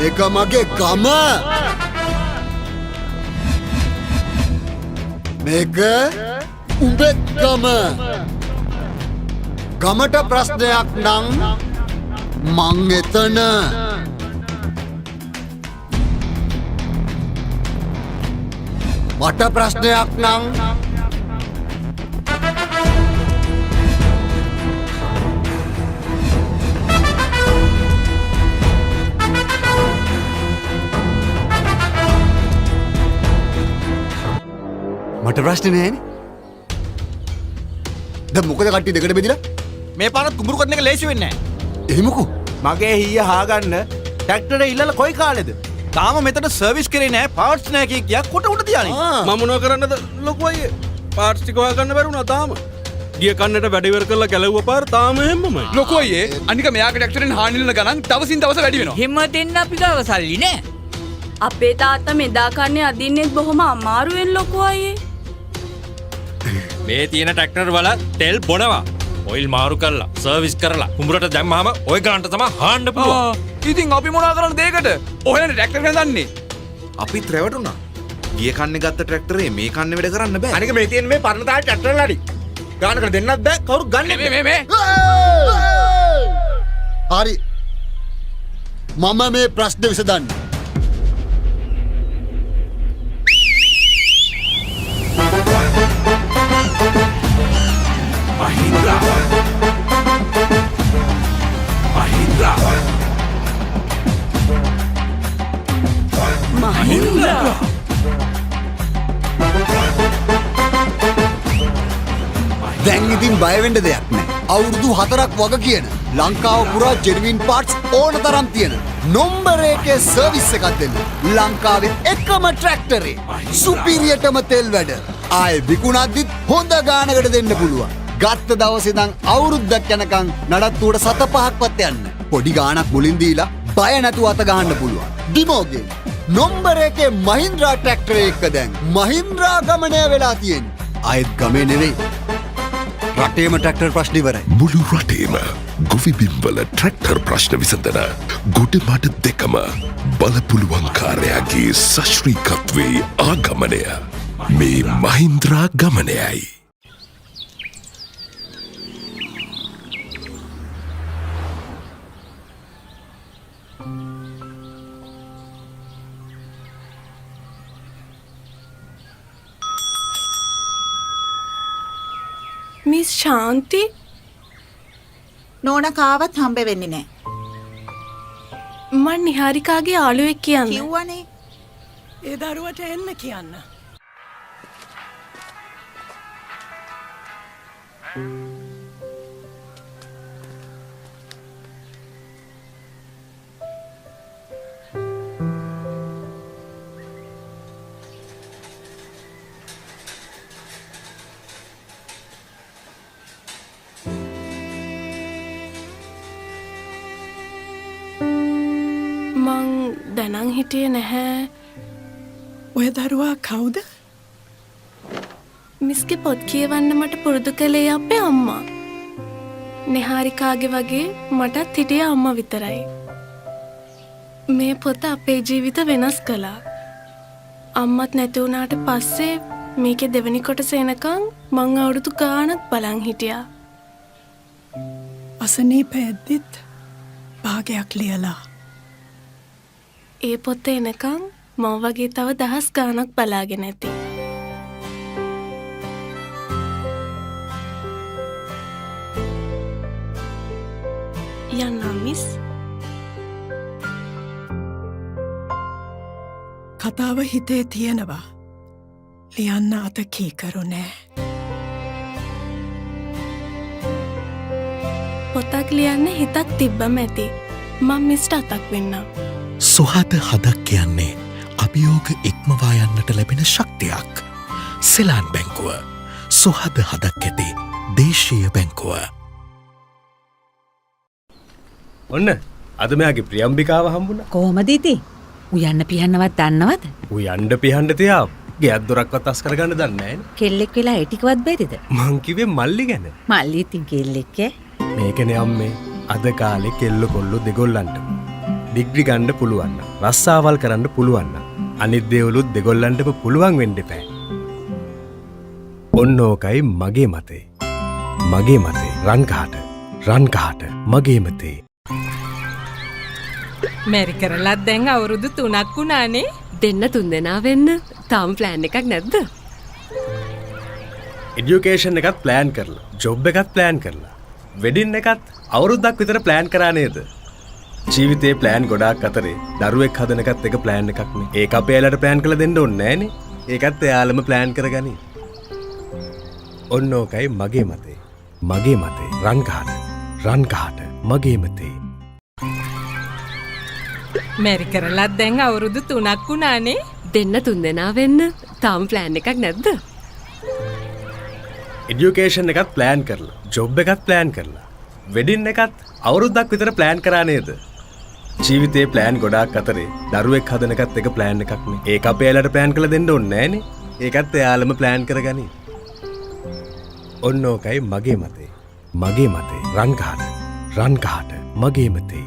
මේක මගේ ගම. මේක උඹේ ගම. ගමට ප්‍රශ්නයක් නම් මං එතන. මට ප්‍රශ්නයක් නම් මට ප්‍රශ්න නෑනේ. දැන් මොකද කට්ටිය දෙකට බෙදිලා? මේ පාරත් කුඹුරු කරන එක ලේසි වෙන්නේ නැහැ. එහෙමකෝ. මගේ හීය හාගන්න ට්‍රැක්ටරේ ඉල්ලලා කොයි කාලෙද? තාම මෙතන සර්විස් කරේ නැහැ, පාර්ට්ස් නැහැ කිය කියා කොට උඩ තියානේ. මම මොනව කරන්නද ලොකු අයියේ? පාර්ට්ස් ටික හොයාගන්න බැරුණා තාම. ගිය කන්නට වැඩ ඉවර කරලා ගැලවුව පාර තාම හැමමයි. ලොකු අයියේ අනික මෙයාගේ ට්‍රැක්ටරෙන් හානි වෙන ගණන් දවසින් දවස වැඩි වෙනවා. හිම දෙන්න අපි ගාව සල්ලි නෑ. අපේ තාත්තා මෙදා කන්නේ අදින්නෙත් බොහොම අමාරුවෙන් ලොකු අයියේ. මේ තියෙන ට්‍රැක්ටර් වල තෙල් බොනවා. ඔයිල් මාරු කරලා සර්විස් කරලා කුඹරට දැම්මහම ඔය ගානට තමයි හාන්න පුළුවන්. ඉතින් අපි මොනා කරන්නද ඒකට? ඔහෙනේ ට්‍රැක්ටර් හදන්නේ. අපිත් රැවටුණා. ගිය කන්නේ ගත්ත ට්‍රැක්ටරේ මේ කන්නේ වැඩ කරන්න බෑ. අනික මේ තියෙන මේ පරණ තායි ට්‍රැක්ටර් වලඩි. ගානකට දෙන්නත් බෑ කවුරු ගන්නෙ මේ හරි. මම මේ ප්‍රශ්නේ විසඳන්න. මහින්ද්‍රා දැන් ඉතින් බය වෙන්න දෙයක් නෑ. අවුරුදු 4ක් වග කියන ලංකාව පුරා ජෙනුවින් පාර්ට්ස් ඕන තරම් තියෙන නම්බර් 1 සර්විස් එකක් දෙන්න. ලංකාවේ එකම ට්‍රැක්ටරේ සුපිරියටම තෙල් වැඩ. ආයේ විකුණද්දිත් හොඳ ගානකට දෙන්න පුළුවන්. ගත්ත දවසේ ඉඳන් අවුරුද්දක් යනකම් නඩත්තුවට 7-5ක්වත් යන්න. පොඩි ගානක් මුලින් දීලා බය නැතුව අත ගහන්න පුළුවන්. ඩිමෝගේ නම්බර් 1 මහින්ද්‍රා ට්‍රැක්ටරේ එක දැන් මහින්ද්‍රා ගමනේ වෙලා තියෙන්නේ. ආයෙත් ගමේ නෙවෙයි. රටේම ට්‍රැක්ටර් ප්‍රශ්න ඉවරයි. මුළු රටේම ගොවිබිම්වල ට්‍රැක්ටර් ප්‍රශ්න විසඳන ගොඩමඩ දෙකම බලපුළුවන්කාරයාගේ සශ්‍රීකත්වේ ආගමනය මේ මහින්ද්‍රා ගමනයයි. මිස් ශාන්ති නෝන කාවත් හම්බ වෙන්නේ නැහැ. මං නිහාරිකාගේ යාළුවෙක් කියන්න. කිව්වනේ. ඒ දරුවට එන්න කියන්න. මං දැනන් හිටියේ නැහැ. ඔය දරුවා කවුද? මිස්ගේ පොත් කියවන්න මට පුරුදු කළේ අපේ අම්මා. නිහාරිකාගේ වගේ මටත් හිටියේ අම්මා විතරයි. මේ පොත අපේ ජීවිත වෙනස් කළා. අම්මත් නැති වුණාට පස්සේ මේකේ දෙවෙනි කොටස එනකන් මං අවුරුදු ගාණක් බලන් හිටියා. අසනීපෙද්දිත් භාගයක් ලියලා. ඒ පොත එනකන් මම වගේ තව 10 ගාණක් බලාගෙන ඇති. යන්නා මිස්. කතාව හිතේ තියෙනවා. ලියන්න අත කීකරු නෑ. පොතක් ලියන්න හිතක් තිබ්බම ඇති. මම මිස්ට අතක් වෙන්නම්. සුහද හදක් කියන්නේ අභියෝග ඉක්මවා යන්නට ලැබෙන ශක්තියක්. සෙලාන් බැංකුව සුහද හදක් ඇති දේශීය බැංකුව. ඔන්න අද මෙයාගේ ප්‍රියම්බිකාව හම්බුණා. කොහොමද ඉතින්? උයන්න පිහන්නවත් දන්නවද? උයන්න පිහන්න තියා ගෙයක් දොරක්වත් අස් කරගන්න දන්නේ නැහැනේ. කෙල්ලෙක් වෙලා ඒ ටිකවත් බැරිද? මං කිව්වේ මල්ලි ගැන. මල්ලි ඉතින් කෙල්ලෙක් ඈ. මේකනේ අම්මේ අද කාලේ කෙල්ල කොල්ල දෙගොල්ලන්ට ඩිග්‍රි ගන්න පුළුවන් රස්සාවල් කරන්න පුළුවන් අනිත් දේවලුත් දෙගොල්ලන්ටම පුළුවන් වෙන්න එපා. ඔන්න ඕකයි මගේ මතේ. මගේ මතේ රන්කහට මගේ මතේ. මැරි කරලත් දැන් අවුරුදු 3ක් වුණානේ. දෙන්න 3 දෙනා වෙන්න තාම ප්ලෑන් එකක් නැද්ද? එඩියුකේෂන් එකත් ප්ලෑන් කරලා, ජොබ් එකත් ප්ලෑන් කරලා, වෙඩින් එකත් අවුරුද්දක් විතර ප්ලෑන් කරා නේද? ජීවිතේ ප්ලෑන් ගොඩාක් අතරේ දරුවෙක් හදන එකත් එක ප්ලෑන් එකක් නේ. ඒක අපේ ඇලට ප්ලෑන් කරලා දෙන්න ඕනේ නෑනේ. ඒකත් එයාලම ප්ලෑන් කරගනි. ඔන්න ඕකයි මගේ මතේ. මගේ මතේ රන්කහට මගේ මතේ. මැරි කරලත් දැන් අවුරුදු 3ක් වුණානේ. දෙන්න 3 දෙනා වෙන්න තාම ප්ලෑන් එකක් නැද්ද? එඩියුකේෂන් එකත් ප්ලෑන් කරලා, ජොබ් එකත් ප්ලෑන් කරලා, වෙඩින් එකත් අවුරුද්දක් විතර ප්ලෑන් කරා නේද? ජීවිතේ ප්ලෑන් ගොඩාක් අතරේ දරුවෙක් හදන එකත් එක ප්ලෑන් එකක් නේ. ඒක අපේ ඇලට ප්ලෑන් කරලා දෙන්න ඕනේ නෑනේ. ඒකත් එයාලම ප්ලෑන් කරගනි. ඔන්න ඕකයි මගේ මතේ. රන්කහට මගේ මතේ.